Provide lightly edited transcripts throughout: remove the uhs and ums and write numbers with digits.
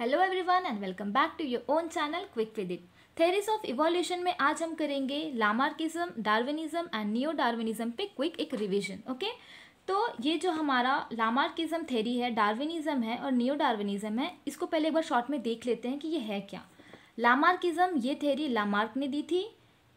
Hello everyone and welcome back to your own channel quick with it. Theories of evolution में आज हम करेंगे Lamarckism, Darwinism and neo Darwinism पे quick एक revision. Okay, तो ये जो हमारा लामार्किज्म थेरी है, डार्विनिज्म है और नियो डार्विनिज्म है, इसको पहले एक बार शॉर्ट में देख लेते हैं कि ये है क्या। लामार्किज्म, ये थेरी लामार्क ने दी थी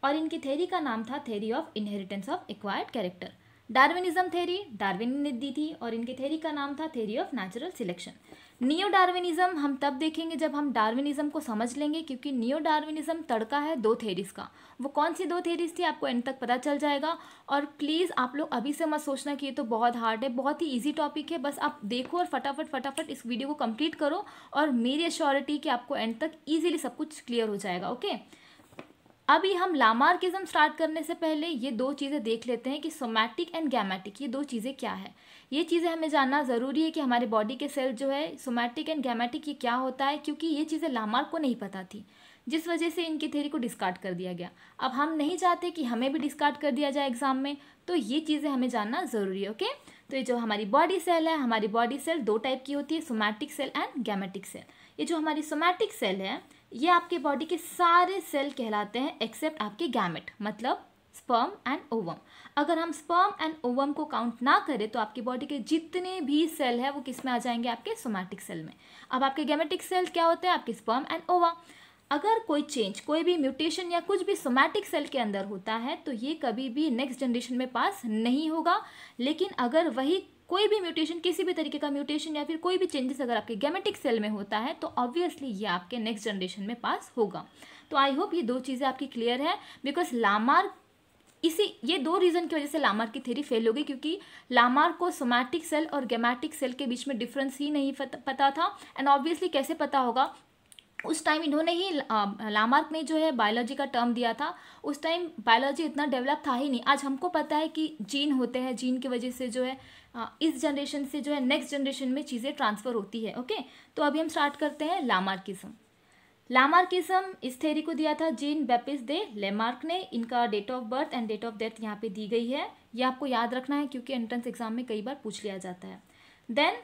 और इनकी थेरी का नाम था theory of inheritance of acquired character. Darwinism theory Darwin ने दी थी और इनके थेरी का नाम था theory of natural selection. Neo Darwinism हम तब देखेंगे जब हम डार्विनिज्म को समझ लेंगे, क्योंकि नियो डार्विनिज्म तड़का है दो थेरीज का। वो कौन सी दो थेरीज थी आपको एंड तक पता चल जाएगा। और प्लीज़ आप लोग अभी से मत सोचना कि ये तो बहुत हार्ड है, बहुत ही इजी टॉपिक है। बस आप देखो और फटाफट इस वीडियो को कंप्लीट करो और मेरी एश्योरिटी कि आपको एंड तक ईजिली सब कुछ क्लियर हो जाएगा। ओके, अभी हम लामार्किज्म स्टार्ट करने से पहले ये दो चीज़ें देख लेते हैं कि सोमैटिक एंड गैमेटिक, ये दो चीज़ें क्या है। ये चीज़ें हमें जानना ज़रूरी है कि हमारे बॉडी के सेल जो है सोमैटिक एंड गैमेटिक ये क्या होता है, क्योंकि ये चीज़ें लामार्क को नहीं पता थी, जिस वजह से इनकी थ्योरी को डिस्कार्ड कर दिया गया। अब हम नहीं चाहते कि हमें भी डिस्कार्ड कर दिया जाए एग्जाम में, तो ये चीज़ें हमें जानना ज़रूरी है। ओके, तो ये जो हमारी बॉडी सेल है, हमारी बॉडी सेल दो टाइप की होती है, somatic cell and gametic cell. ये जो हमारी सोमैटिक सेल है ये आपके बॉडी के सारे सेल कहलाते हैं एक्सेप्ट आपके गैमेट, मतलब स्पर्म एंड ओवम। अगर हम स्पर्म एंड ओवम को काउंट ना करें तो आपकी बॉडी के जितने भी सेल है वो किस में आ जाएंगे, आपके सोमैटिक सेल में। अब आपके गैमेटिक सेल क्या होते हैं, आपके स्पर्म एंड ओवा। अगर कोई चेंज, कोई भी म्यूटेशन या कुछ भी सोमैटिक सेल के अंदर होता है तो ये कभी भी नेक्स्ट जनरेशन में पास नहीं होगा। लेकिन अगर वही कोई भी म्यूटेशन, किसी भी तरीके का म्यूटेशन या फिर कोई भी चेंजेस अगर आपके गैमेटिक सेल में होता है तो ऑब्वियसली ये आपके नेक्स्ट जनरेशन में पास होगा। तो आई होप ये दो चीज़ें आपकी क्लियर है, बिकॉज लामार्क ये दो रीज़न की वजह से लामार्क की थ्योरी फेल हो गई, क्योंकि लामार्क को सोमैटिक सेल और गैमेटिक सेल के बीच में डिफरेंस ही नहीं पता था। एंड ऑब्वियसली कैसे पता होगा, उस टाइम इन्होंने ही लामार्क ने जो है बायोलॉजी का टर्म दिया था। उस टाइम बायोलॉजी इतना डेवलप था ही नहीं। आज हमको पता है कि जीन होते हैं, जीन की वजह से जो है इस जनरेशन से जो है नेक्स्ट जनरेशन में चीज़ें ट्रांसफ़र होती है। ओके, तो अभी हम स्टार्ट करते हैं लामार्किज्म। लामार्किज्म इस थ्योरी को दिया था जीन बैप्टिस्ट दे लेमार्क ने। इनका date of birth and date of death यहाँ पे दी गई है, ये आपको याद रखना है क्योंकि एंट्रेंस एग्जाम में कई बार पूछ लिया जाता है। देन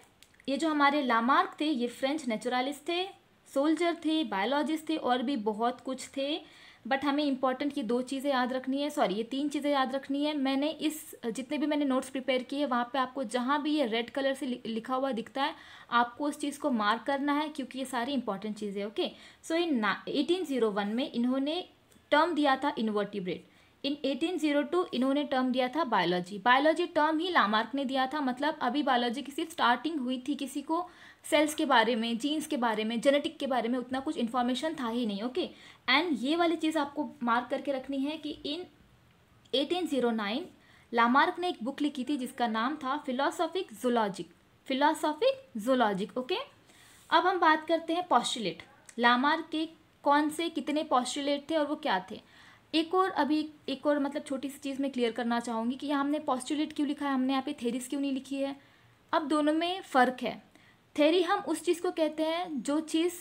ये जो हमारे लामार्क थे ये फ्रेंच नेचुरलिस्ट थे, सोल्जर थे, बायोलॉजिस्ट थे और भी बहुत कुछ थे। बट हमें इंपॉर्टेंट ये दो चीज़ें याद रखनी है, सॉरी ये तीन चीज़ें याद रखनी है। मैंने जितने भी मैंने नोट्स प्रिपेयर किए वहाँ पे आपको जहाँ भी ये रेड कलर से लिखा हुआ दिखता है आपको उस चीज़ को मार्क करना है, क्योंकि ये सारी इंपॉर्टेंट चीज़ें। ओके, सो इन 1801 में इन्होंने टर्म दिया था इनवर्टिब्रेट। इन 1802 इन्होंने टर्म दिया था बायोलॉजी। बायोलॉजी टर्म ही लामार्क ने दिया था, मतलब अभी बायोलॉजी की सिर्फ स्टार्टिंग हुई थी, किसी को सेल्स के बारे में, जीन्स के बारे में, जेनेटिक के बारे में उतना कुछ इन्फॉर्मेशन था ही नहीं। ओके, एंड ये वाली चीज़ आपको मार्क करके रखनी है कि इन 1809 लामार्क ने एक बुक लिखी थी जिसका नाम था फिलोसॉफिक जूलॉजिक। ओके, अब हम बात करते हैं पॉस्टुलेट। लामार्क के कौन से कितने पॉस्टुलेट थे और वो क्या थे। एक और मतलब छोटी सी चीज़ मैं क्लियर करना चाहूँगी कि यहाँ हमने पॉस्टुलेट क्यों लिखा है, हमने यहाँ पे थेरीज क्यों नहीं लिखी है। अब दोनों में फ़र्क है। थेरी हम उस चीज़ को कहते हैं जो चीज़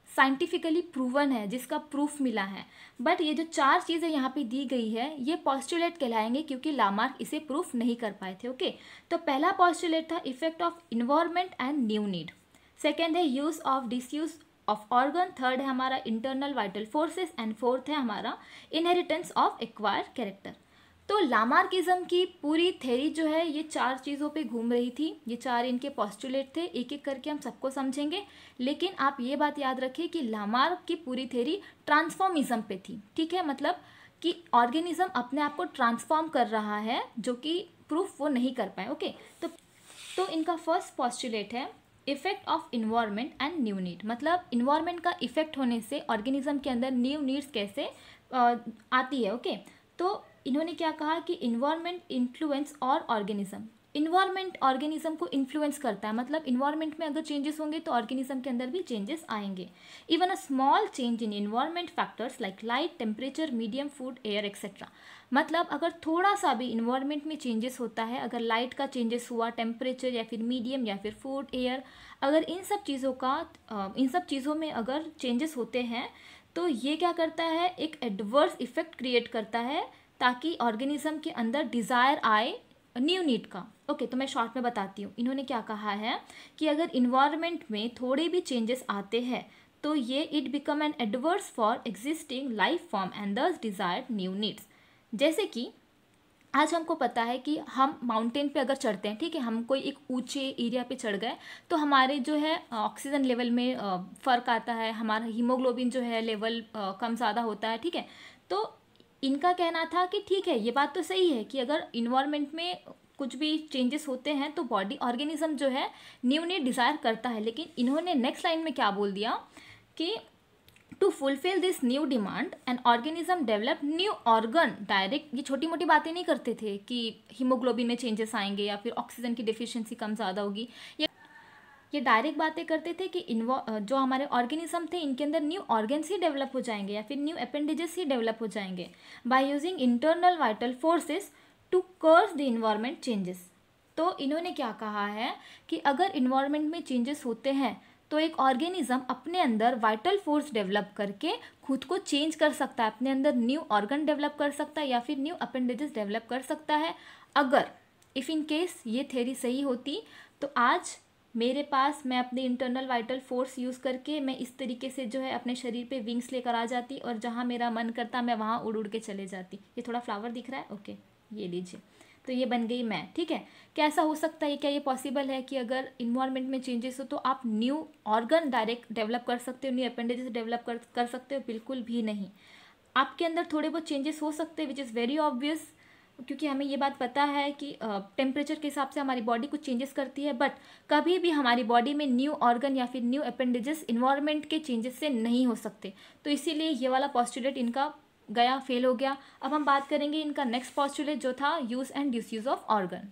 साइंटिफिकली प्रूवन है, जिसका प्रूफ मिला है। बट ये जो चार चीज़ें यहाँ पे दी गई है ये पॉस्टुलेट कहलाएंगे, क्योंकि लामार्क इसे प्रूफ नहीं कर पाए थे। ओके, तो पहला पॉस्टुलेट था effect of environment and new need. Second है use of disuse of organ. Third है हमारा internal vital forces and fourth है हमारा इनहेरिटेंस ऑफ एक्वायर्ड कैरेक्टर। तो लामार्किज्म की पूरी थ्योरी जो है ये चार चीज़ों पे घूम रही थी, ये चार इनके पॉस्टुलेट थे। एक एक करके हम सबको समझेंगे, लेकिन आप ये बात याद रखिए कि लामार्क की पूरी थ्योरी ट्रांसफॉर्मिज्म पे थी। ठीक है, मतलब कि ऑर्गेनिज्म अपने आप को ट्रांसफॉर्म कर रहा है, जो कि प्रूफ वो नहीं कर पाए। ओके, तो इनका फर्स्ट पॉस्टुलेट है effect of environment and new need, मतलब इन्वायरमेंट का इफेक्ट होने से ऑर्गेनिज्म के अंदर न्यू नीड्स कैसे आती है। ओके, तो इन्होंने क्या कहा कि इन्वायरमेंट इन्फ्लुएंस और ऑर्गेनिज्म, इन्वायरमेंट ऑर्गेनिज्म को इन्फ्लुएंस करता है, मतलब इन्वायरमेंट में अगर चेंजेस होंगे तो ऑर्गेनिज्म के अंदर भी चेंजेस आएंगे। Even a small change in environment factors like light, temperature, medium, food, air etcetera, मतलब अगर थोड़ा सा भी इन्वायरमेंट में चेंजेस होता है, अगर लाइट का चेंजेस हुआ, टेम्परेचर या फिर मीडियम या फिर फूड, एयर, अगर इन सब चीज़ों में अगर चेंजेस होते हैं तो ये क्या करता है, एक एडवर्स इफेक्ट क्रिएट करता है, ताकि ऑर्गेनिज्म के अंदर डिज़ायर आए न्यू नीड का। ओके, तो मैं शॉर्ट में बताती हूँ। इन्होंने क्या कहा है कि अगर इन्वायरमेंट में थोड़े भी चेंजेस आते हैं तो ये it become an adverse for existing life form and दस डिजायर्ड न्यू नीड्स। जैसे कि आज हमको पता है कि हम माउंटेन पे अगर चढ़ते हैं, ठीक है, हम कोई एक ऊंचे एरिया पे चढ़ गए तो हमारे जो है ऑक्सीजन लेवल में फ़र्क आता है, हमारा हीमोग्लोबिन जो है लेवल कम ज़्यादा होता है, ठीक है। तो इनका कहना था कि ठीक है, ये बात तो सही है कि अगर इन्वायरमेंट में कुछ भी चेंजेस होते हैं तो बॉडी ऑर्गेनिज्म जो है न्यू नीड डिज़ायर करता है। लेकिन इन्होंने नेक्स्ट लाइन में क्या बोल दिया कि to fulfil this new demand an organism develop new organ direct. ये छोटी मोटी बातें नहीं करते थे कि हीमोग्लोबिन में चेंजेस आएंगे या फिर ऑक्सीजन की डिफिशियंसी कम ज़्यादा होगी। ये डायरेक्ट बातें करते थे कि जो हमारे ऑर्गेनिज्म थे इनके अंदर न्यू ऑर्गन्स ही डेवलप हो जाएंगे या फिर न्यू अपेंडेजेस ही डेवलप हो जाएंगे by using internal vital forces to curse the environment changes. तो इन्होंने क्या कहा है कि अगर इन्वायरमेंट में चेंजेस होते हैं तो एक ऑर्गेनिज्म अपने अंदर वाइटल फोर्स डेवलप करके खुद को चेंज कर सकता है, अपने अंदर न्यू ऑर्गन डेवलप कर सकता है या फिर न्यू अपेंडेजेस डेवलप कर सकता है। अगर इफ़ इन केस ये थ्योरी सही होती तो आज मेरे पास मैं अपने इंटरनल वाइटल फोर्स यूज़ करके मैं इस तरीके से जो है अपने शरीर पे विंग्स लेकर आ जाती और जहाँ मेरा मन करता मैं वहाँ उड़ उड़ के चले जाती। ये थोड़ा फ्लावर दिख रहा है, ओके, ये लीजिए, तो ये बन गई मैं, ठीक है। क्या ऐसा हो सकता है, क्या ये पॉसिबल है कि अगर इन्वायरमेंट में चेंजेस हो तो आप न्यू ऑर्गन डायरेक्ट डेवलप कर सकते हो, न्यू अपेंडेजेस डेवलप कर सकते हो? बिल्कुल भी नहीं। आपके अंदर थोड़े बहुत चेंजेस हो सकते हैं विच इज़ वेरी ऑब्वियस, क्योंकि हमें ये बात पता है कि टेम्परेचर के हिसाब से हमारी बॉडी कुछ चेंजेस करती है, बट कभी भी हमारी बॉडी में न्यू ऑर्गन या फिर न्यू अपेंडेजेस इन्वायरमेंट के चेंजेस से नहीं हो सकते। तो इसीलिए ये वाला पॉस्टुलेट इनका गया, फेल हो गया। अब हम बात करेंगे इनका नेक्स्ट पॉस्टुलेट जो था use and disuse of organ.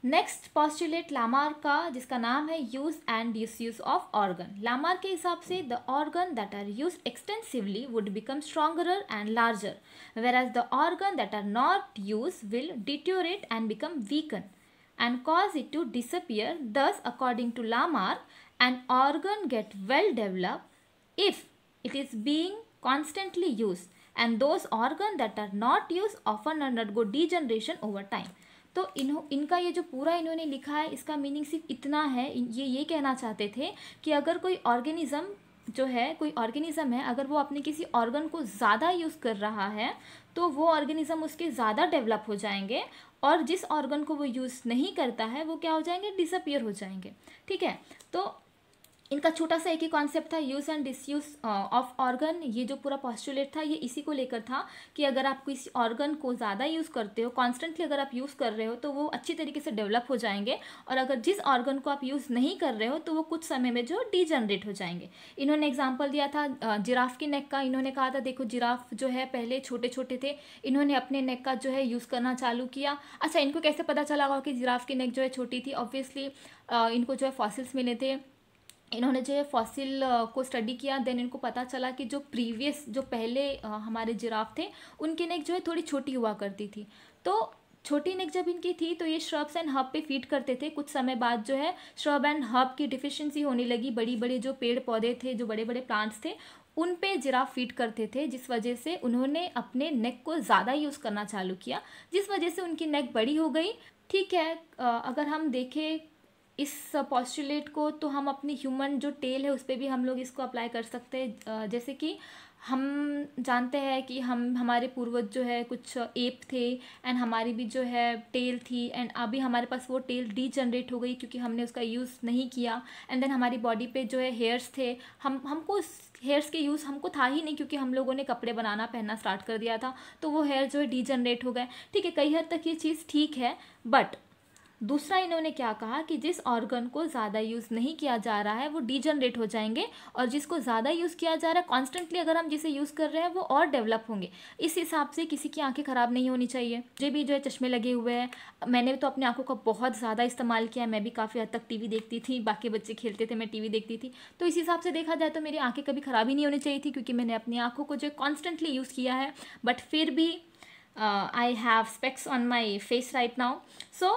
Next postulate Lamar का, जिसका नाम है use and disuse of organ. Lamar के हिसाब से the organ that are use extensively would become stronger and larger whereas the organ that are not used will deteriorate and become weakened and cause it to disappear. Thus, according to Lamar, an organ get well developed if it is being constantly used and those organs that are not used often undergo degeneration over time. तो इनका ये जो पूरा इन्होंने लिखा है इसका meaning सिर्फ इतना है, ये कहना चाहते थे कि अगर कोई ऑर्गेनिज्म जो है, कोई ऑर्गेनिज्म है, अगर वो अपने किसी ऑर्गन को ज़्यादा यूज़ कर रहा है तो वो ऑर्गेनिज्म उसके ज़्यादा डेवलप हो जाएंगे और जिस ऑर्गन को वो यूज़ नहीं करता है वो क्या हो जाएंगे, डिसअपियर हो जाएंगे, ठीक है। तो इनका छोटा सा एक ही कॉन्सेप्ट था, use and disuse of organ. ये जो पूरा पॉस्टुलेट था ये इसी को लेकर था कि अगर आप किसी ऑर्गन को ज़्यादा यूज़ करते हो, कॉन्स्टेंटली अगर आप यूज़ कर रहे हो तो वो अच्छी तरीके से डेवलप हो जाएंगे और अगर जिस ऑर्गन को आप यूज़ नहीं कर रहे हो तो वो कुछ समय में जो डीजनरेट हो जाएंगे। इन्होंने एग्जाम्पल दिया था जिराफ की नेक का। इन्होंने कहा था देखो जिराफ जो है पहले छोटे छोटे थे, इन्होंने अपने नेक का जो है यूज़ करना चालू किया। अच्छा, इनको कैसे पता चला होगा कि जिराफ की नेक जो है छोटी थी? ऑब्वियसली इनको जो है फॉसिल्स मिले थे, इन्होंने जो है फॉसिल को स्टडी किया, देन इनको पता चला कि जो पहले हमारे जिराफ थे उनकी नेक जो है थोड़ी छोटी हुआ करती थी। तो छोटी नेक जब इनकी थी तो ये श्रब्स एंड हर्ब पे फीड करते थे। कुछ समय बाद जो है श्रब एंड हर्ब की डिफिशियंसी होने लगी, बड़ी बड़े जो पेड़ पौधे थे, जो बड़े बड़े प्लांट्स थे उन पे जिराफ फीड करते थे, जिस वजह से उन्होंने अपने नेक को ज़्यादा यूज़ करना चालू किया, जिस वजह से उनकी नेक बड़ी हो गई, ठीक है। अगर हम देखें इस पॉस्टुलेट को तो हम अपनी ह्यूमन जो टेल है उस पर भी हम लोग इसको अप्लाई कर सकते हैं। जैसे कि हम जानते हैं कि हमारे पूर्वज जो है कुछ एप थे एंड हमारी भी जो है टेल थी एंड अभी हमारे पास वो टेल डीजनरेट हो गई क्योंकि हमने उसका यूज़ नहीं किया। एंड देन हमारी बॉडी पे जो है हेयर्स थे, हमको हेयर्स के यूज़ हमको था ही नहीं क्योंकि हम लोगों ने कपड़े बनाना पहनना स्टार्ट कर दिया था, तो वो हेयर जो है डीजनरेट हो गए, ठीक है। कई हद तक ये चीज़ ठीक है, बट दूसरा इन्होंने क्या कहा कि जिस ऑर्गन को ज़्यादा यूज़ नहीं किया जा रहा है वो डीजनरेट हो जाएंगे और जिसको ज़्यादा यूज़ किया जा रहा है कॉन्स्टेंटली अगर हम जिसे यूज़ कर रहे हैं वो और डेवलप होंगे। इस हिसाब से किसी की आंखें ख़राब नहीं होनी चाहिए। मुझे भी जो है चश्मे लगे हुए हैं, मैंने तो अपनी आंखों का बहुत ज़्यादा इस्तेमाल किया है। मैं भी काफ़ी हद तक टीवी देखती थी, बाकी बच्चे खेलते थे, मैं टीवी देखती थी, तो इस हिसाब से देखा जाए तो मेरी आंखें कभी ख़राब ही नहीं होनी चाहिए थी क्योंकि मैंने अपनी आँखों को जो है कॉन्स्टेंटली यूज़ किया है। बट फिर भी I have specs on my face right now. So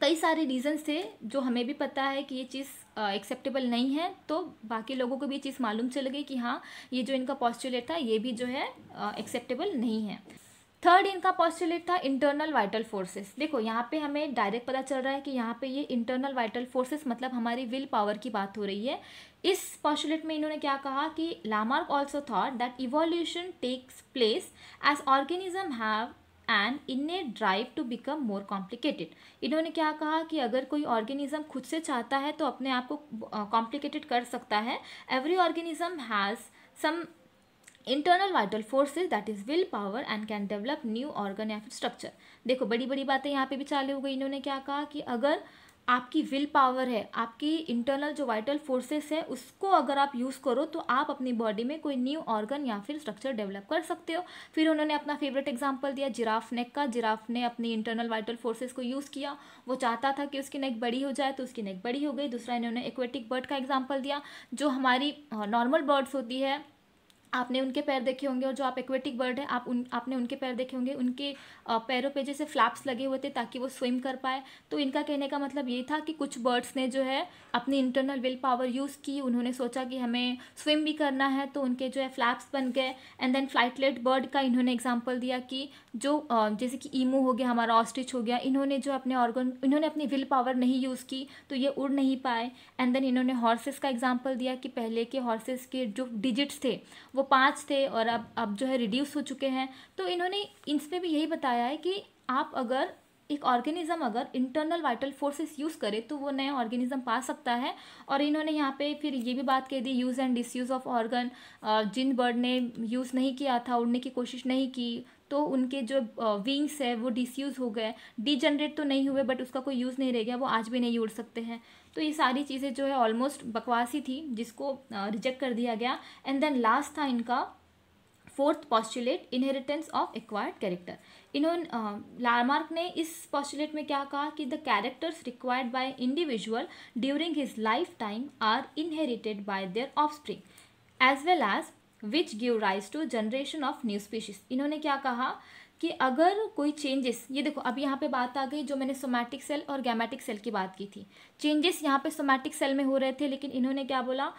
कई सारे रीजंस थे जो हमें भी पता है कि ये चीज़ एक्सेप्टेबल नहीं है, तो बाकी लोगों को भी ये चीज़ मालूम चल गई कि हाँ ये जो इनका पॉस्टुलेट था ये भी जो है एक्सेप्टेबल नहीं है। थर्ड इनका पॉस्टुलेट था इंटरनल वाइटल फोर्सेस। देखो यहाँ पे हमें डायरेक्ट पता चल रहा है कि यहाँ पे ये इंटरनल वाइटल फोर्सेस मतलब हमारी विल पावर की बात हो रही है। इस पॉस्टुलेट में इन्होंने क्या कहा कि Lamarck also thought that evolution takes place as organism have an innate drive to become more complicated. इन्होंने क्या कहा कि अगर कोई ऑर्गेनिज्म खुद से चाहता है तो अपने आप को कॉम्प्लिकेटेड कर सकता है। Every organism has some internal vital forces that is will power and can develop new organ या फिर स्ट्रक्चर। देखो बड़ी बड़ी बातें यहाँ पे भी चालू हो गई। इन्होंने क्या कहा कि अगर आपकी विल पावर है, आपकी इंटरनल जो वाइटल फोर्सेस है, उसको अगर आप यूज़ करो तो आप अपनी बॉडी में कोई न्यू ऑर्गन या फिर स्ट्रक्चर डेवलप कर सकते हो। फिर उन्होंने अपना फेवरेट एग्जांपल दिया जिराफ नेक का। जिराफ ने अपनी इंटरनल वाइटल फोर्सेस को यूज़ किया, वो चाहता था कि उसकी नेक बड़ी हो जाए तो उसकी नेक बड़ी हो गई। दूसरा इन्होंने एक्वेटिक बर्ड का एग्जाम्पल दिया, जो हमारी नॉर्मल बर्ड्स होती है, आपने उनके पैर देखे होंगे, और जो आप एक्वेटिक बर्ड है आपने उनके पैर देखे होंगे, उनके पैरों पे जैसे फ्लैप्स लगे हुए थे ताकि वो स्विम कर पाए। तो इनका कहने का मतलब ये था कि कुछ बर्ड्स ने जो है अपनी इंटरनल विल पावर यूज़ की, उन्होंने सोचा कि हमें स्विम भी करना है तो उनके जो है फ्लैप्स बन गए। एंड देन फ्लाइटलेट बर्ड का इन्होंने एग्जाम्पल दिया कि जो जैसे कि ईमू हो गया, हमारा ऑस्ट्रिच हो गया, इन्होंने जो इन्होंने अपनी विल पावर नहीं यूज़ की तो ये उड़ नहीं पाए। एंड देन इन्होंने हॉर्सेस का एग्जाम्पल दिया कि पहले के हॉर्सेस के जो डिजिट्स थे वो 5 थे और अब जो है रिड्यूस हो चुके हैं। तो इन्होंने इसमें भी यही बताया है कि आप अगर एक ऑर्गेनिज्म अगर इंटरनल वाइटल फोर्सेस यूज़ करे तो वो नया ऑर्गेनिज्म पा सकता है। और इन्होंने यहाँ पे फिर ये भी बात कह दी use and disuse of organ. जिन बर्ड ने यूज़ नहीं किया था, उड़ने की कोशिश नहीं की, तो उनके जो विंग्स है वो डिसयूज़ हो गए, डीजनरेट तो नहीं हुए बट उसका कोई यूज़ नहीं रह गया, वो आज भी नहीं उड़ सकते हैं। तो ये सारी चीज़ें जो है ऑलमोस्ट बकवास ही थी, जिसको रिजेक्ट कर दिया गया। एंड देन लास्ट था इनका fourth postulate inheritance of acquired character. इन्होंने लामार्क ने इस पॉस्टुलेट में क्या कहा कि the characters required by individual during his life time are inherited by their offspring as well as which give rise to generation of new species. इन्होंने क्या कहा कि अगर कोई चेंजेस, ये देखो अब यहाँ पे बात आ गई जो मैंने सोमैटिक सेल और गैमेटिक सेल की बात की थी। चेंजेस यहाँ पे सोमैटिक सेल में हो रहे थे, लेकिन इन्होंने क्या बोला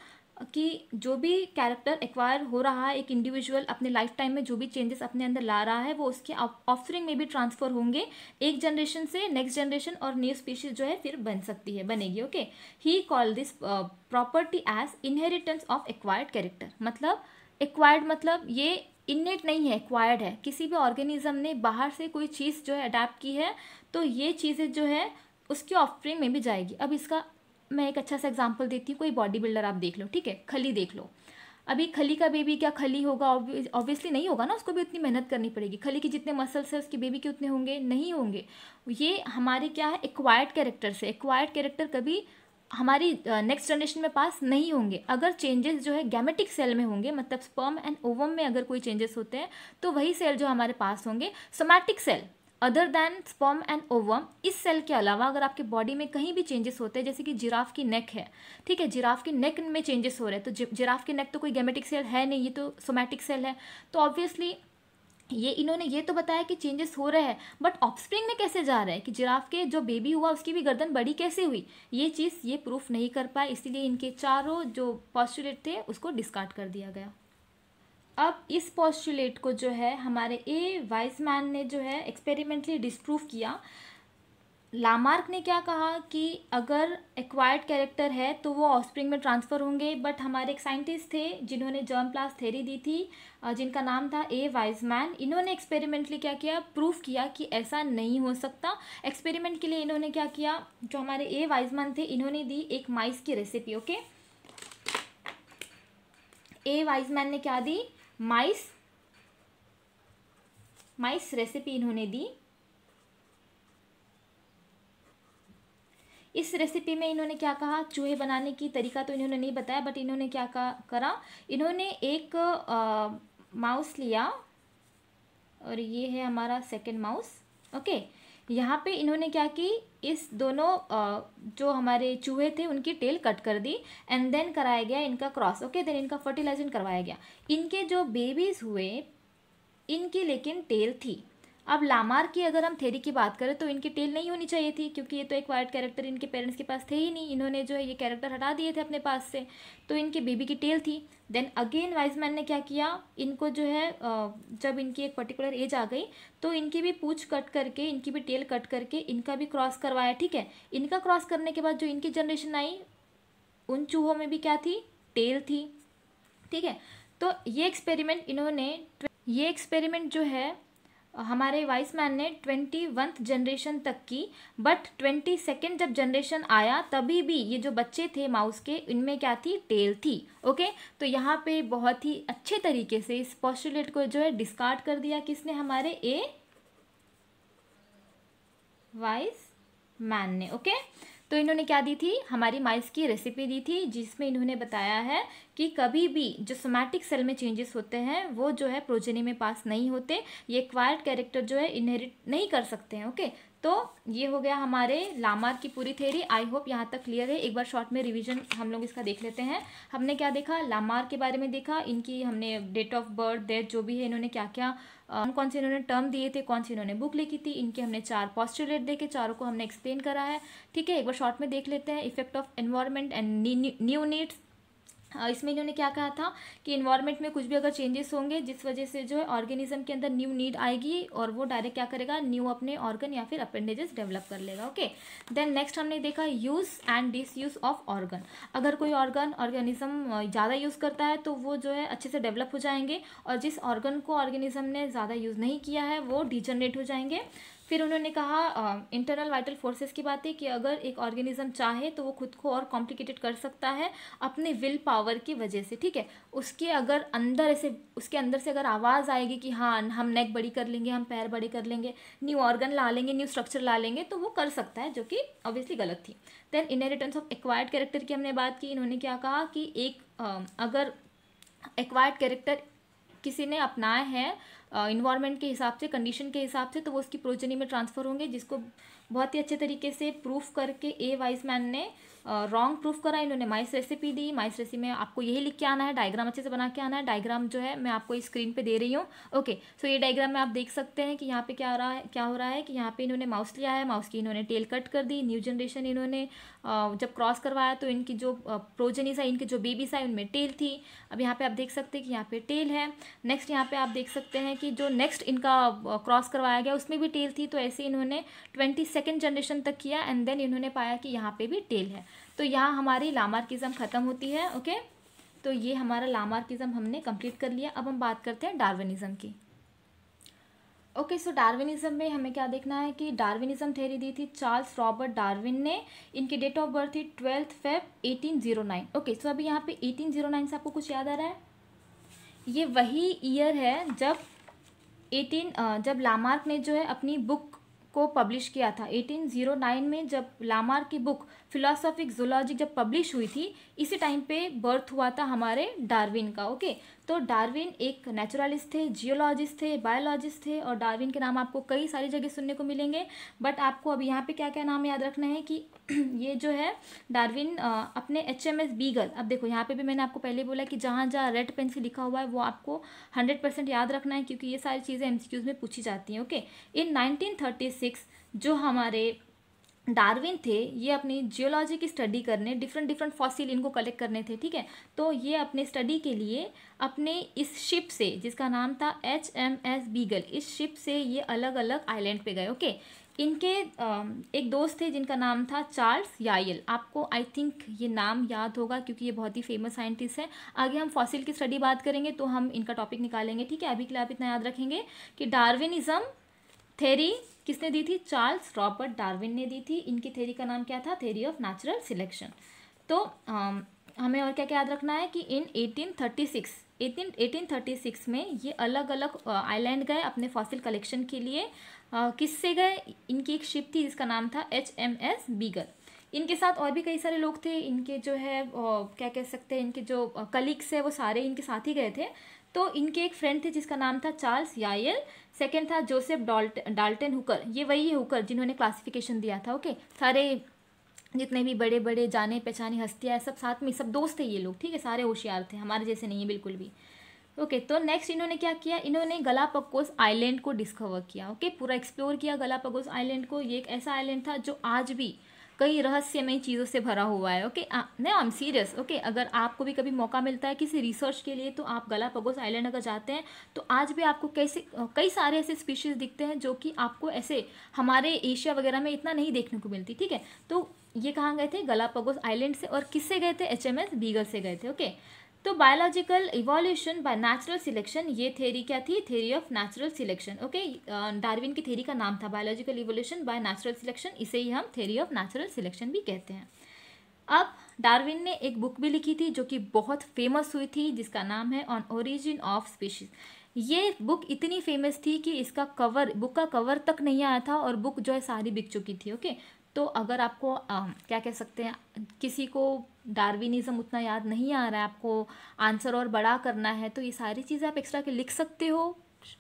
कि जो भी कैरेक्टर एक्वायर हो रहा है, एक इंडिविजुअल अपने लाइफ टाइम में जो भी चेंजेस अपने अंदर ला रहा है वो उसके ऑफस्प्रिंग में भी ट्रांसफर होंगे, एक जनरेशन से नेक्स्ट जनरेशन, और न्यू स्पीशीज जो है फिर बनेगी। Okay, he call this property as inheritance of acquired character. मतलब एक्वायर्ड मतलब ये इनेट नहीं है, एक्वायर्ड है। किसी भी ऑर्गेनिज्म ने बाहर से कोई चीज़ जो है अडेप्ट की है तो ये चीज़ें जो है उसके ऑफस्प्रिंग में भी जाएगी। अब इसका मैं एक अच्छा सा एग्जांपल देती हूँ। कोई बॉडी बिल्डर आप देख लो, ठीक है, खली देख लो। अभी खली का बेबी क्या खली होगा? ऑब्वियसली नहीं होगा ना, उसको भी उतनी मेहनत करनी पड़ेगी। खली के जितने मसल्स है उसके बेबी के उतने होंगे नहीं होंगे। ये हमारे क्या है, एक्वायर्ड कैरेक्टर से। एक्वायर्ड कैरेक्टर कभी हमारी नेक्स्ट जनरेशन में पास नहीं होंगे। अगर चेंजेस जो है गैमेटिक सेल में होंगे, मतलब स्पर्म एंड ओवम में अगर कोई चेंजेस होते हैं तो वही सेल जो हमारे पास होंगे। Somatic cell other than sperm and ovum, इस सेल के अलावा अगर आपके बॉडी में कहीं भी चेंजेस होते हैं, जैसे कि जिराफ की नेक है, ठीक है, जिराफ की नेक में चेंजेस हो रहे हैं, तो जिराफ की नेक तो कोई गैमेटिक सेल है नहीं, ये तो सोमैटिक सेल है। तो ऑब्वियसली ये इन्होंने ये तो बताया कि चेंजेस हो रहे हैं, बट ऑफस्प्रिंग में कैसे जा रहे हैं, कि जिराफ के जो बेबी हुआ उसकी भी गर्दन बड़ी कैसे हुई, ये चीज़ ये प्रूफ नहीं कर पाए, इसीलिए इनके चारों जो पॉस्टुलेट थे उसको डिस्कार्ड कर दिया गया। अब इस पॉस्टुलेट को जो है हमारे ए वाइजमैन ने जो है एक्सपेरिमेंटली डिस्प्रूव किया। लामार्क ने क्या कहा कि अगर एक्वायर्ड कैरेक्टर है तो वो ऑफस्प्रिंग में ट्रांसफ़र होंगे, बट हमारे एक साइंटिस्ट थे जिन्होंने जर्म प्लास्ट थ्योरी दी थी, जिनका नाम था ए वाइजमैन। इन्होंने एक्सपेरिमेंटली क्या किया, प्रूफ किया कि ऐसा नहीं हो सकता। एक्सपेरिमेंट के लिए इन्होंने क्या किया, जो हमारे ए वाइजमैन थे इन्होंने दी एक माइस की रेसिपी। ओके, ए वाइजमैन ने क्या दी, माइस रेसिपी इन्होंने दी। इस रेसिपी में इन्होंने क्या कहा, चूहे बनाने की तरीका तो इन्होंने नहीं बताया, बट इन्होंने क्या करा, इन्होंने एक माउस लिया और ये है हमारा सेकंड माउस। ओके, यहाँ पे इन्होंने क्या की, इस दोनों जो हमारे चूहे थे उनकी टेल कट कर दी एंड देन कराया गया इनका क्रॉस। ओके, देन इनका फर्टिलाइजेशन करवाया गया। इनके जो बेबीज हुए इनकी लेकिन टेल थी। अब लामार की अगर हम थ्योरी की बात करें तो इनकी टेल नहीं होनी चाहिए थी, क्योंकि ये तो एक वाइट कैरेक्टर इनके पेरेंट्स के पास थे ही नहीं, इन्होंने जो है ये कैरेक्टर हटा दिए थे अपने पास से, तो इनके बेबी की टेल थी। देन अगेन वाइजमैन ने क्या किया, इनको जो है जब इनकी एक पर्टिकुलर एज आ गई तो इनकी भी पूछ कट करके, इनकी भी टेल कट करके इनका भी क्रॉस करवाया, ठीक है। इनका क्रॉस करने के बाद जो इनकी जनरेशन आई, उन चूहों में भी क्या थी, टेल थी, ठीक है। तो ये एक्सपेरिमेंट जो है हमारे वाइसमैन ने 21th जनरेशन तक की, बट 22nd जब जनरेशन आया तभी भी ये जो बच्चे थे माउस के, इनमें क्या थी, टेल थी, ओके। तो यहाँ पे बहुत ही अच्छे तरीके से इस पोस्टुलेट को जो है डिस्कार्ड कर दिया किसने, हमारे ए वाइसमैन ने, ओके। तो इन्होंने क्या दी थी, हमारी माइस की रेसिपी दी थी, जिसमें इन्होंने बताया है कि कभी भी जो सोमैटिक सेल में चेंजेस होते हैं वो जो है प्रोजेनी में पास नहीं होते, ये एक्वायर्ड कैरेक्टर जो है इनहेरिट नहीं कर सकते हैं, ओके। तो ये हो गया हमारे लामार की पूरी थ्योरी। आई होप यहाँ तक क्लियर है। एक बार शॉर्ट में रिवीजन हम लोग इसका देख लेते हैं। हमने क्या देखा, लामार के बारे में देखा, इनकी हमने डेट ऑफ बर्थ, डेथ जो भी है, इन्होंने क्या क्या कौन से इन्होंने टर्म दिए थे, कौन सी इन्होंने बुक लिखी थी, इनके हमने 4 पोस्टुलेट देखे, चारों को हमने एक्सप्लेन करा है, ठीक है। एक बार शॉर्ट में देख लेते हैं। Effect of environment and new needs, इसमें इन्होंने क्या कहा था कि इन्वायरमेंट में कुछ भी अगर चेंजेस होंगे जिस वजह से जो है ऑर्गेनिज्म के अंदर न्यू नीड आएगी और वो डायरेक्ट क्या करेगा, न्यू अपने ऑर्गन या फिर अपेंडेजेस डेवलप कर लेगा, ओके। देन नेक्स्ट हमने देखा use and disuse of organ. अगर कोई ऑर्गेनिज्म ज़्यादा यूज़ करता है तो वो जो है अच्छे से डेवलप हो जाएंगे, और जिस ऑर्गन को ऑर्गेनिज्म ने ज़्यादा यूज़ नहीं किया है वो डिजनरेट हो जाएंगे। फिर उन्होंने कहा इंटरनल वाइटल फोर्सेस की बात है कि अगर एक ऑर्गेनिज्म चाहे तो वो खुद को और कॉम्प्लिकेटेड कर सकता है अपने विल पावर की वजह से, ठीक है। उसके अंदर से अगर आवाज़ आएगी कि हाँ हम नेक बड़ी कर लेंगे, हम पैर बड़े कर लेंगे, न्यू ऑर्गन ला लेंगे, न्यू स्ट्रक्चर ला लेंगे, तो वो कर सकता है, जो कि ऑब्वियसली गलत थी। Then inheritance of acquired character की हमने बात की। इन्होंने क्या कहा कि अगर एक्वायर्ड कैरेक्टर किसी ने अपनाए हैं इन्वायरमेंट के हिसाब से, कंडीशन के हिसाब से, तो वो उसकी प्रोजेनी में ट्रांसफ़र होंगे, जिसको बहुत ही अच्छे तरीके से प्रूफ करके ए वाइसमैन ने रॉन्ग प्रूफ करा। इन्होंने माइस रेसिपी दी, माइस रेसिपी में आपको यही लिख के आना है, डायग्राम अच्छे से बना के आना है। डायग्राम जो है मैं आपको इस स्क्रीन पे दे रही हूँ, ओके। सो ये डायग्राम में आप देख सकते हैं कि यहाँ पे क्या हो रहा है कि यहाँ पे इन्होंने माउस लिया है, माउस की इन्होंने टेल कट कर दी, न्यू जनरेशन इन्होंने जब क्रॉस करवाया तो इनकी जो प्रोजेनीज है, इनके जो बेबीज है, उनमें टेल थी। अब यहाँ पे आप देख सकते हैं कि यहाँ पे टेल है। नेक्स्ट यहाँ पे आप देख सकते हैं कि जो नेक्स्ट इनका क्रॉस करवाया गया उसमें भी टेल थी, तो ऐसे इन्होंने 22nd जनरेशन तक किया, एंड देन इन्होंने पाया कि यहाँ पे भी टेल है। तो यहाँ हमारी लामार्किज्म ख़त्म होती है, ओके। तो ये हमारा लामार्किज्म हमने कंप्लीट कर लिया। अब हम बात करते हैं डार्विनिज्म की, ओके। सो डार्विनिज्म में हमें क्या देखना है कि डार्विनिज्म थ्योरी दी थी चार्ल्स रॉबर्ट डार्विन ने। इनकी डेट ऑफ बर्थ थी 12 Feb 1809, ओके। सो अभी यहाँ पे 1809 से आपको कुछ याद आ रहा है, ये वही ईयर है जब लामार्क ने जो है अपनी बुक को पब्लिश किया था। 1809 में जब लामार्क की बुक फिलोसॉफिक जूलॉजी जब पब्लिश हुई थी, इसी टाइम पे बर्थ हुआ था हमारे डार्विन का, ओके। तो डार्विन एक नेचुरलिस्ट थे, जियोलॉजिस्ट थे, बायोलॉजिस्ट थे, और डार्विन के नाम आपको कई सारी जगह सुनने को मिलेंगे। बट आपको अब यहाँ पे क्या क्या नाम याद रखना है कि ये जो है डार्विन अपने HMS बीगल, अब देखो यहाँ पे भी मैंने आपको पहले बोला कि जहाँ जहाँ रेड पेन से लिखा हुआ है वो आपको 100% याद रखना है, क्योंकि ये सारी चीज़ें MCQs में पूछी जाती हैं, ओके। इन 1936 जो हमारे डार्विन थे, ये अपनी जियोलॉजी की स्टडी करने डिफरेंट फॉसिल इनको कलेक्ट करने थे, ठीक है। तो ये अपने स्टडी के लिए अपने इस शिप से, जिसका नाम था HMS बीगल, इस शिप से ये अलग अलग आइलैंड पे गए, ओके। इनके एक दोस्त थे जिनका नाम था चार्ल्स यायल। आपको आई थिंक ये नाम याद होगा क्योंकि ये बहुत ही फेमस साइंटिस्ट है। आगे हम फॉसिल की स्टडी बात करेंगे तो हम इनका टॉपिक निकालेंगे, ठीक है। अभी के लिए आप इतना याद रखेंगे कि डार्विनिज्म थ्योरी किसने दी थी, चार्ल्स रॉबर्ट डार्विन ने दी थी। इनकी थ्योरी का नाम क्या था, थ्योरी ऑफ नेचुरल सिलेक्शन। तो हमें और क्या क्या याद रखना है कि इन 1836 में ये अलग अलग आइलैंड गए अपने फॉसिल कलेक्शन के लिए। किससे गए, इनकी एक शिप थी जिसका नाम था HMS बीगल। इनके साथ और भी कई सारे लोग थे, इनके जो है क्या कह सकते हैं, इनके जो कलीग्स है वो सारे इनके साथ ही गए थे। तो इनके एक फ्रेंड थे जिसका नाम था चार्ल्स यायल, सेकंड था जोसेफ डाल्टन हुकर, ये वही है हुकर जिन्होंने क्लासिफिकेशन दिया था, ओके। सारे जितने भी बड़े बड़े जाने पहचाने हस्तियाँ सब साथ में, सब दोस्त थे ये लोग, ठीक है, सारे होशियार थे, हमारे जैसे नहीं है बिल्कुल भी। ओके, तो नेक्स्ट इन्होंने क्या किया, इन्होंने गलापागोस आइलैंड को डिस्कवर किया। ओके, पूरा एक्सप्लोर किया गलापागोस आइलैंड को। ये एक ऐसा आइलैंड था जो आज भी कई रहस्यमय चीज़ों से भरा हुआ है। ओके, नहीं, आई एम सीरियस। ओके, अगर आपको भी कभी मौका मिलता है किसी रिसर्च के लिए, तो आप गलापागोस आइलैंड अगर जाते हैं तो आज भी आपको कई सारे ऐसे स्पीशीज़ दिखते हैं जो कि आपको ऐसे हमारे एशिया वगैरह में इतना नहीं देखने को मिलती। ठीक है, तो ये कहाँ गए थे, गलापागोस आइलैंड से। और किससे गए थे, HMS बीगल से गए थे। ओके, तो biological evolution by natural selection, ये थ्योरी क्या थी, theory of natural selection. Okay, Darwin की थ्योरी का नाम था biological evolution by natural selection, इसे ही हम थ्योरी ऑफ नेचुरल सिलेक्शन भी कहते हैं। अब डार्विन ने एक बुक भी लिखी थी जो कि बहुत फेमस हुई थी, जिसका नाम है ऑन ओरिजिन ऑफ स्पीशीज। ये बुक इतनी फेमस थी कि इसका कवर, बुक का कवर तक नहीं आया था और बुक जो है सारी बिक चुकी थी। ओके, तो अगर आपको क्या कह सकते हैं, किसी को डार्विनिज्म उतना याद नहीं आ रहा है, आपको आंसर और बड़ा करना है, तो ये सारी चीज़ें आप एक्स्ट्रा के लिख सकते हो।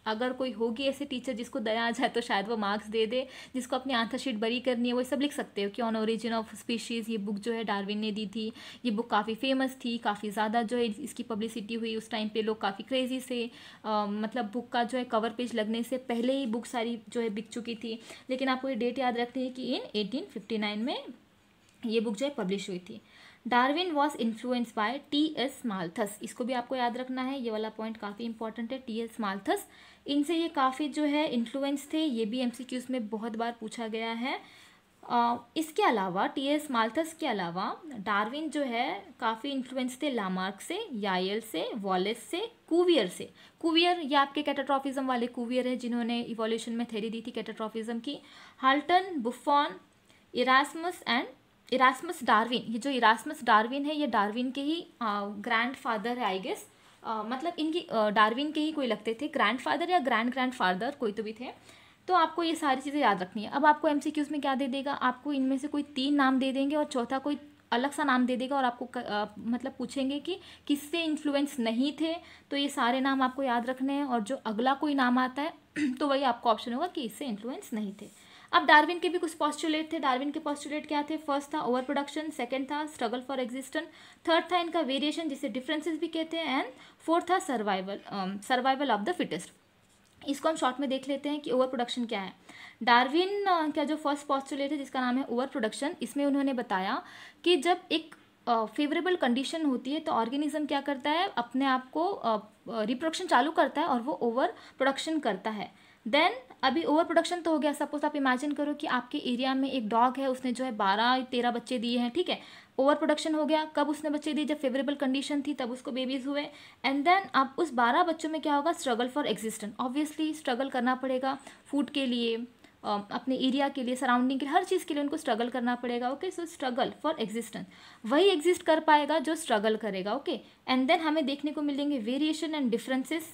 अगर कोई होगी ऐसे टीचर जिसको दया आ जाए तो शायद वो मार्क्स दे दे, जिसको अपनी आंसर शीट बड़ी करनी है, वो सब लिख सकते हो कि ऑन ओरिजिन ऑफ स्पीशीज़ ये बुक जो है डार्विन ने दी थी। ये बुक काफ़ी फेमस थी, काफ़ी ज़्यादा जो है इसकी पब्लिसिटी हुई। उस टाइम पे लोग काफ़ी क्रेजी से मतलब बुक का जो है कवर पेज लगने से पहले ही बुक सारी जो है बिक चुकी थी। लेकिन आपको ये डेट याद रखनी है कि इन 1859 में ये बुक जो है पब्लिश हुई थी। Darwin was influence by T.S. Malthus, इसको भी आपको याद रखना है, ये वाला पॉइंट काफ़ी इंपॉर्टेंट है। T.S. माल्थस, इनसे ये काफ़ी जो है इन्फ्लुएंस थे, ये भी MCQs में बहुत बार पूछा गया है। इसके अलावा T.S. माल्थस के अलावा डार्विन जो है काफ़ी इन्फ्लुएंस थे लामार्क से, यायल से, वॉलेस से, कुवियर से। कुवियर ये आपके कैटाट्रॉफिज्म वाले कुवियर है जिन्होंने इवोल्यूशन में थ्योरी दी थी कैटाट्रॉफिज्म की। हाल्टन, बुफॉन, इरास्मस डार्विन, ये जो इरास्मस डार्विन है ये डार्विन के ही ग्रैंडफादर है, आई गेस। मतलब इनकी डार्विन के ही कोई लगते थे, ग्रैंडफादर या ग्रैंडफादर कोई तो भी थे। तो आपको ये सारी चीज़ें याद रखनी है। अब आपको MCQs में क्या दे देगा, आपको इनमें से कोई 3 नाम दे देंगे और चौथा कोई अलग सा नाम दे देगा और आपको मतलब पूछेंगे कि किससे इन्फ्लुएंस नहीं थे, तो ये सारे नाम आपको याद रखने हैं। और जो अगला कोई नाम आता है तो वही आपको ऑप्शन होगा कि इससे इन्फ्लुएंस नहीं थे। अब डार्विन के भी कुछ पॉस्टुलेट थे। डार्विन के पॉस्टुलेट क्या थे, फर्स्ट था ओवर प्रोडक्शन, सेकंड था स्ट्रगल फॉर एग्जिस्टेंस, थर्ड था इनका वेरिएशन जिसे डिफरेंसेस भी कहते हैं, एंड फोर्थ था सर्वाइवल ऑफ द फिटेस्ट। इसको हम शॉर्ट में देख लेते हैं कि ओवर प्रोडक्शन क्या है। डार्विन का जो फर्स्ट पॉस्टुलेट है जिसका नाम है ओवर प्रोडक्शन, इसमें उन्होंने बताया कि जब एक फेवरेबल कंडीशन होती है तो ऑर्गेनिज्म क्या करता है, अपने आप को रिप्रोडक्शन चालू करता है और वो ओवर प्रोडक्शन करता है। देन अभी ओवर प्रोडक्शन तो हो गया, सपोज आप इमेजिन करो कि आपके एरिया में एक डॉग है, उसने जो है 12-13 बच्चे दिए हैं। ठीक है, ओवर प्रोडक्शन हो गया। कब उसने बच्चे दिए, जब फेवरेबल कंडीशन थी तब उसको बेबीज हुए। एंड देन अब उस 12 बच्चों में क्या होगा, struggle for existence. Obviously struggle करना पड़ेगा फूड के लिए, अपने एरिया के लिए, सराउंडिंग के लिए, हर चीज़ के लिए उनको स्ट्रगल करना पड़ेगा। Okay, so struggle for existence, वही एग्जिस्ट कर पाएगा जो स्ट्रगल करेगा। ओके, एंड देन हमें देखने को मिलेंगे वेरिएशन एंड डिफरेंसेस।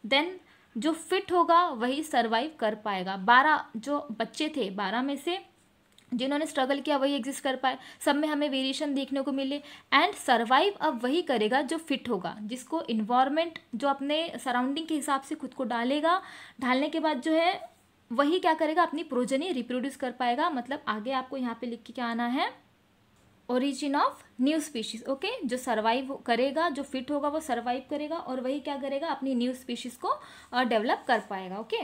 देन जो फिट होगा वही सर्वाइव कर पाएगा। 12 जो बच्चे थे, 12 में से जिन्होंने स्ट्रगल किया वही एग्जिस्ट कर पाए, सब में हमें वेरिएशन देखने को मिले। एंड सर्वाइव अब वही करेगा जो फिट होगा, जिसको इन्वायरमेंट जो अपने सराउंडिंग के हिसाब से खुद को डालेगा, डालने के बाद जो है वही क्या करेगा, अपनी प्रोजेनी रिप्रोड्यूस कर पाएगा। मतलब आगे आपको यहाँ पे लिख के क्या आना है, origin of new species. Okay, जो सर्वाइव करेगा, जो फिट होगा वो सर्वाइव करेगा और वही क्या करेगा, अपनी न्यू स्पीशीज को डेवलप कर पाएगा। ओके,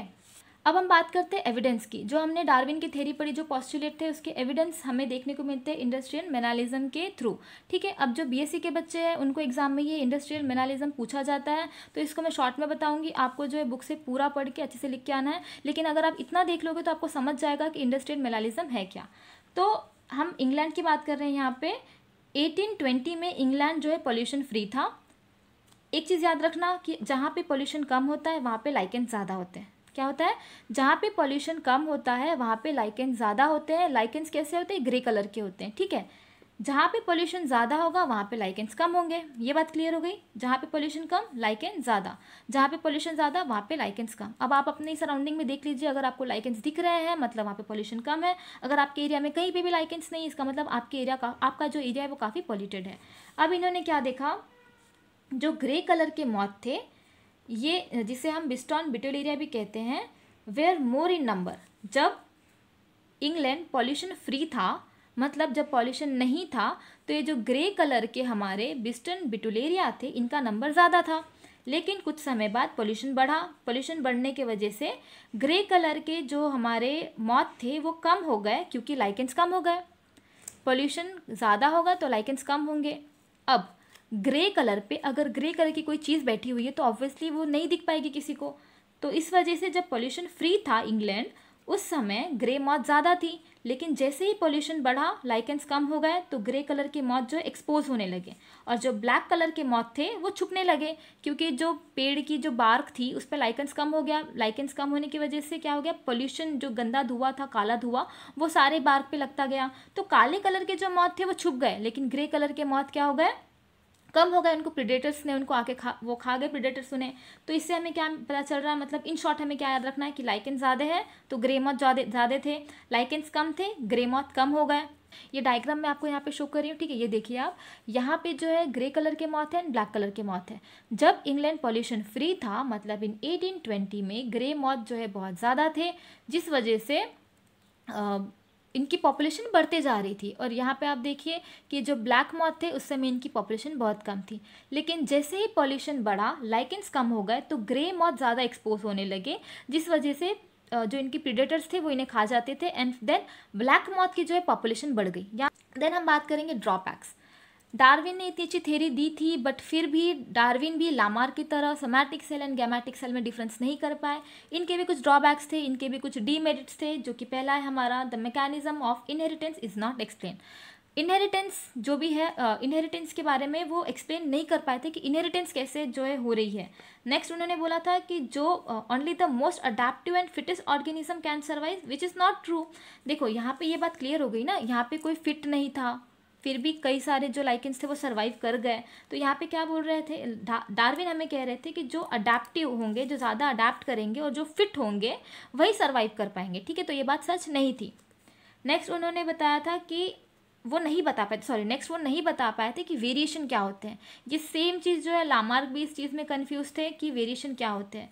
अब हम बात करते हैं एविडेंस की। जो हमने डार्विन की थ्योरी पढ़ी, जो पॉस्टुलेट थे, उसके एविडेंस हमें देखने को मिलते हैं इंडस्ट्रियल मैनालिज्म के थ्रू। ठीक है, अब जो BSc के बच्चे हैं उनको एग्जाम में ये इंडस्ट्रियल मैनालिज्म पूछा जाता है, तो इसको मैं शॉर्ट में बताऊंगी। आपको जो है बुक से पूरा पढ़ के अच्छे से लिख के आना है, लेकिन अगर आप इतना देख लोगे तो आपको समझ जाएगा कि इंडस्ट्रियल मैनालिज्म है क्या। तो हम इंग्लैंड की बात कर रहे हैं यहाँ पे। 1820 में इंग्लैंड जो है पॉल्यूशन फ्री था। एक चीज़ याद रखना कि जहाँ पे पॉल्यूशन कम होता है वहाँ पे लाइकेंस ज़्यादा होते हैं। क्या होता है, जहाँ पे पॉल्यूशन कम होता है वहाँ पे लाइकेंस ज़्यादा होते हैं। लाइकेंस कैसे होते हैं, ग्रे कलर के होते हैं। ठीक है, जहाँ पे पॉल्यूशन ज़्यादा होगा वहाँ पे लाइकेंस कम होंगे। ये बात क्लियर हो गई, जहाँ पे पॉल्यूशन कम लाइकेंस ज़्यादा, जहाँ पे पॉल्यूशन ज़्यादा वहाँ पे लाइकेंस कम। अब आप अपनी सराउंडिंग में देख लीजिए, अगर आपको लाइकेंस दिख रहे हैं मतलब वहाँ पे पॉल्यूशन कम है। अगर आपके एरिया में कहीं पे भी लाइकेंस नहीं, इसका मतलब आपके एरिया का, आपका जो एरिया है वो काफ़ी पॉल्यूटेड है। अब इन्होंने क्या देखा, जो ग्रे कलर के मॉथ थे, ये जिसे हम बिस्टॉन बिटल एरिया भी कहते हैं, वेयर मोर इन नंबर। जब इंग्लैंड पॉल्यूशन फ्री था, मतलब जब पॉल्यूशन नहीं था, तो ये जो ग्रे कलर के हमारे बिस्टन बिटुलेरिया थे इनका नंबर ज़्यादा था। लेकिन कुछ समय बाद पोल्यूशन बढ़ा, पोल्यूशन बढ़ने की वजह से ग्रे कलर के जो हमारे मॉथ थे वो कम हो गए, क्योंकि लाइकेंस कम हो गए। पोल्यूशन ज़्यादा होगा तो लाइकेंस कम होंगे। अब ग्रे कलर पे अगर ग्रे कलर की कोई चीज़ बैठी हुई है तो ऑब्वियसली वो नहीं दिख पाएगी किसी को। तो इस वजह से जब पोल्यूशन फ्री था इंग्लैंड, उस समय ग्रे मॉथ ज़्यादा थी, लेकिन जैसे ही पोल्यूशन बढ़ा, लाइकेंस कम हो गए, तो ग्रे कलर के मॉथ जो है एक्सपोज होने लगे, और जो ब्लैक कलर के मॉथ थे वो छुपने लगे, क्योंकि जो पेड़ की जो बार्क थी उस पर लाइकेंस कम हो गया। लाइकेंस कम होने की वजह से क्या हो गया, पोल्यूशन जो गंदा धुआं था, काला धुआं, वो सारे बार्क पे लगता गया। तो काले कलर के जो मॉथ थे वो छुप गए, लेकिन ग्रे कलर के मॉथ क्या हो गए, कम हो गए। उनको प्रीडेटर्स ने उनको आके खा गए, प्रीडेटर्स उन्हें। तो इससे हमें क्या पता चल रहा है, मतलब इन शॉर्ट हमें क्या याद रखना है कि लाइकेंस ज़्यादा है तो ग्रे मॉथ ज़्यादा थे, लाइकेंस कम थे, ग्रे मॉथ कम हो गए। ये डायग्राम मैं आपको यहाँ पे शो कर रही हूँ, ठीक है। ये देखिए आप, यहाँ पे जो है ग्रे कलर के मॉथ है एंड ब्लैक कलर के मॉथ है। जब इंग्लैंड पॉल्यूशन फ्री था, मतलब इन 1820 में, ग्रे मॉथ जो है बहुत ज़्यादा थे, जिस वजह से इनकी पॉपुलेशन बढ़ते जा रही थी। और यहाँ पे आप देखिए कि जो ब्लैक मॉथ थे उस समय इनकी पॉपुलेशन बहुत कम थी, लेकिन जैसे ही पॉल्यूशन बढ़ा, लाइकेंस कम हो गए, तो ग्रे मॉथ ज़्यादा एक्सपोज होने लगे, जिस वजह से जो इनकी प्रीडेटर्स थे वो इन्हें खा जाते थे, एंड देन ब्लैक मॉथ की जो है पॉपुलेशन बढ़ गई। या देन हम बात करेंगे ड्रॉबैक्स। डार्विन ने इतनी अच्छी थ्योरी दी थी, बट फिर भी डार्विन भी लामार्क की तरह somatic cell and gametic cell में डिफरेंस नहीं कर पाए। इनके भी कुछ ड्रॉबैक्स थे, इनके भी कुछ डीमेरिट्स थे, जो कि पहला है हमारा, the mechanism of inheritance is not explain. Inheritance जो भी है, इनहेरिटेंस के बारे में वो एक्सप्लेन नहीं कर पाए थे कि इनहेरिटेंस कैसे जो है हो रही है। नेक्स्ट उन्होंने बोला था कि जो only the most adaptive and fittest organism can survive, which is not true. देखो यहाँ पे ये बात क्लियर हो गई ना, यहाँ पे कोई फिट नहीं था, फिर भी कई सारे जो लाइकेंस थे वो सर्वाइव कर गए। तो यहाँ पे क्या बोल रहे थे, डार्विन हमें कह रहे थे कि जो अडेप्टिव होंगे, जो ज़्यादा अडेप्ट करेंगे और जो फिट होंगे वही सर्वाइव कर पाएंगे, ठीक है। तो ये बात सच नहीं थी। नेक्स्ट उन्होंने बताया था कि वो नहीं बता पाए थे कि वेरिएशन क्या होते हैं। ये सेम चीज़ जो है, लामार्क भी इस चीज़ में कंफ्यूज थे कि वेरिएशन क्या होते हैं।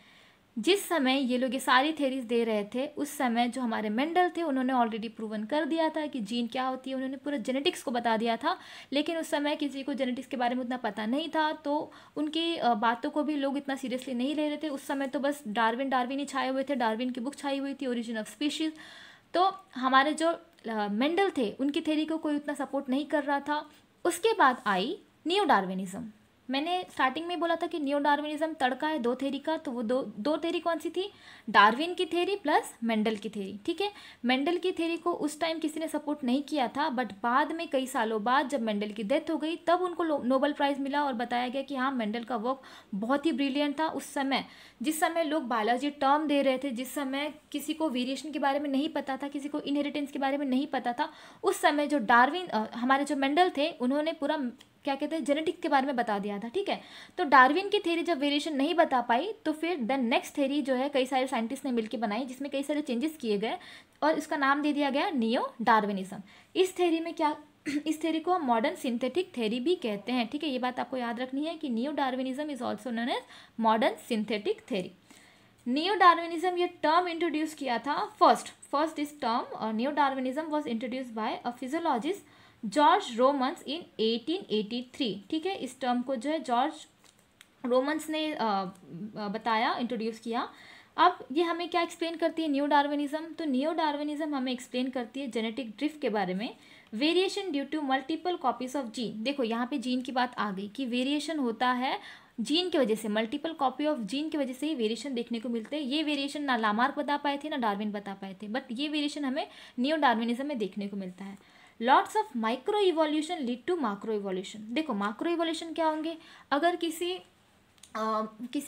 जिस समय ये लोग ये सारी थेरीज दे रहे थे, उस समय जो हमारे मेंडल थे उन्होंने ऑलरेडी प्रूवन कर दिया था कि जीन क्या होती है, उन्होंने पूरा जेनेटिक्स को बता दिया था। लेकिन उस समय किसी को जेनेटिक्स के बारे में उतना पता नहीं था, तो उनकी बातों को भी लोग इतना सीरियसली नहीं ले रहे थे। उस समय तो बस डार्विन ही छाए हुए थे, डार्विन की बुक छाई हुई थी, ओरिजिन ऑफ स्पीशीज। तो हमारे जो मेंडल थे उनकी थेरी को कोई उतना सपोर्ट नहीं कर रहा था। उसके बाद आई नियो डार्विनिज्म। मैंने स्टार्टिंग में बोला था कि नियो डार्विनिज्म तड़का है दो थेरी का, तो वो दो थेरी कौन सी थी, डार्विन की थेरी प्लस मेंडल की थेरी, ठीक है। मेंडल की थेरी को उस टाइम किसी ने सपोर्ट नहीं किया था, बट बाद में कई सालों बाद जब मेंडल की डेथ हो गई, तब उनको नोबेल प्राइज़ मिला और बताया गया कि हाँ, मेंडल का वर्क बहुत ही ब्रिलियंट था। उस समय जिस समय लोग बायोलॉजी टर्म दे रहे थे, जिस समय किसी को वेरिएशन के बारे में नहीं पता था, किसी को इनहेरिटेंस के बारे में नहीं पता था, उस समय जो हमारे जो मेंडल थे उन्होंने पूरा क्या कहते हैं जेनेटिक के बारे में बता दिया था, ठीक है। तो डार्विन की थ्योरी जब वेरिएशन नहीं बता पाई, तो फिर देन नेक्स्ट थ्योरी जो है कई सारे साइंटिस्ट ने मिलकर बनाई, जिसमें कई सारे चेंजेस किए गए और इसका नाम दे दिया गया नियो डार्विनिज्म। इस थ्योरी में क्या, इस थ्योरी को हम मॉडर्न सिंथेटिक थ्योरी भी कहते हैं, ठीक है। ये बात आपको याद रखनी है कि neo Darwinism is also known as modern synthetic theory. Neo Darwinism ये टर्म इंट्रोड्यूस किया था first this term neo Darwinism was introduce by a physiologist George Romanes in 1883, ठीक है। इस टर्म को जो है जॉर्ज रोमन्स ने बताया, इंट्रोड्यूस किया। अब ये हमें क्या एक्सप्लेन करती है नियो डार्विनिज्म, तो नियो डार्विनिज्म हमें एक्सप्लेन करती है जेनेटिक ड्रिफ्ट के बारे में, variation due to multiple copies of gene. देखो यहाँ पे जीन की बात आ गई कि वेरिएशन होता है जीन की वजह से, मल्टीपल कॉपी ऑफ जीन की वजह से ही वेरिएशन देखने को मिलते हैं। ये वेरिएशन ना लामार्क बता पाए थे ना डार्विन बता पाए थे, बट ये वेरिएशन हमें नियो डार्विनिज्म में देखने को मिलता है। Lots of micro evolution lead to macro evolution. देखो माइक्रो इवोल्यूशन क्या होंगे, अगर किसी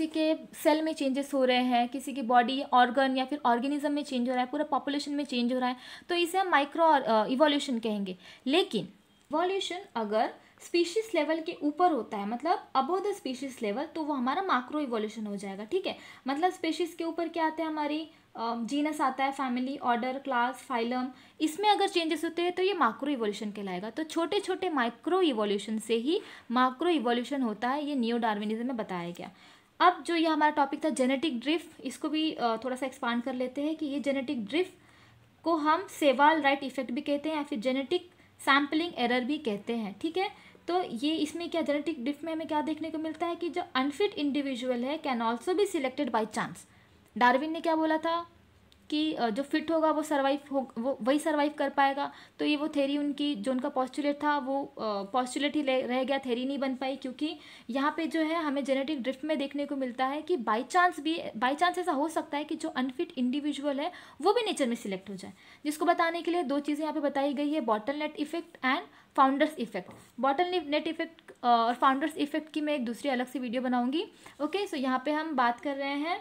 के सेल में चेंजेस हो रहे हैं, किसी की बॉडी ऑर्गन या फिर ऑर्गेनिज्म में चेंज हो रहा है, पूरा पॉपुलेशन में चेंज हो रहा है, तो इसे हम माइक्रो इवोल्यूशन कहेंगे। लेकिन इवोल्यूशन अगर स्पीशीज लेवल के ऊपर होता है, मतलब अबव द स्पीशीज लेवल, तो वो हमारा मैक्रो इवोल्यूशन हो जाएगा, ठीक है। मतलब स्पीशीज के ऊपर क्या आता है, हमारी जीनस आता है, फैमिली, ऑर्डर, क्लास, फाइलम, इसमें अगर चेंजेस होते हैं तो ये मैक्रो इवोल्यूशन कहलाएगा। तो छोटे छोटे माइक्रो इवोल्यूशन से ही मैक्रो इवोल्यूशन होता है, ये नियो डार्विनिज्म में बताया गया। अब जो ये हमारा टॉपिक था जेनेटिक ड्रिफ्ट, इसको भी थोड़ा सा एक्सपांड कर लेते हैं कि ये जेनेटिक ड्रिफ्ट को हम सेवाल राइट इफेक्ट भी कहते हैं या फिर जेनेटिक सैम्पलिंग एरर भी कहते हैं, ठीक है। तो ये इसमें क्या जेनेटिक ड्रिफ्ट में हमें क्या देखने को मिलता है कि जो अनफिट इंडिविजुअल है can also be selected by chance. Darwin ने क्या बोला था कि जो फिट होगा वो वो वही सर्वाइव कर पाएगा। तो ये वो थ्योरी उनकी जो उनका पॉस्टुलेट था वो पॉस्टुलेट ही रह गया, थ्योरी नहीं बन पाई, क्योंकि यहाँ पे जो है हमें जेनेटिक ड्रिफ्ट में देखने को मिलता है कि बाई चांस ऐसा हो सकता है कि जो अनफिट इंडिविजुअल है वो भी नेचर में सिलेक्ट हो जाए। जिसको बताने के लिए दो चीज़ें यहाँ पे बताई गई है, bottle net effect and founders effect. Bottle net effect और फाउंडर्स इफेक्ट की मैं एक दूसरी अलग से वीडियो बनाऊंगी। ओके, सो यहाँ पे हम बात कर रहे हैं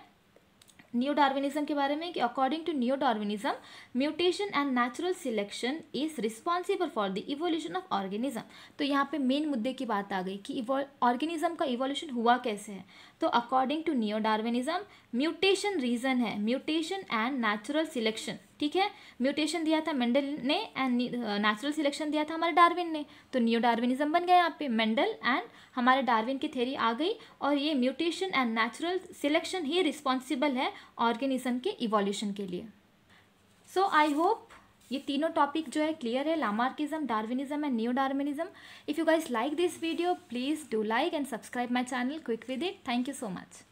न्यू डार्विनिज्म के बारे में कि according to new Darwinism mutation and natural selection is responsible for the evolution of organism. तो यहाँ पे मेन मुद्दे की बात आ गई कि ऑर्गेनिज्म का इवोल्यूशन हुआ कैसे है। तो according to new Darwinism mutation reason है, म्यूटेशन एंड नेचुरल सिलेक्शन। ठीक है, म्यूटेशन दिया था मेंडल ने एंड नेचुरल सिलेक्शन दिया था हमारे डार्विन ने। तो न्यू डार्विनिज्म बन गया यहाँ पे, मेंडल एंड हमारे डार्विन की थ्योरी आ गई, और ये mutation and natural selection he responsible है ऑर्गेनिज्म के इवोल्यूशन के लिए। सो आई होप ये तीनों टॉपिक जो है क्लियर है, Lamarckism, Darwinism and new Darwinism. If you guys like this video please do like and subscribe my channel quick with it. Thank you so much.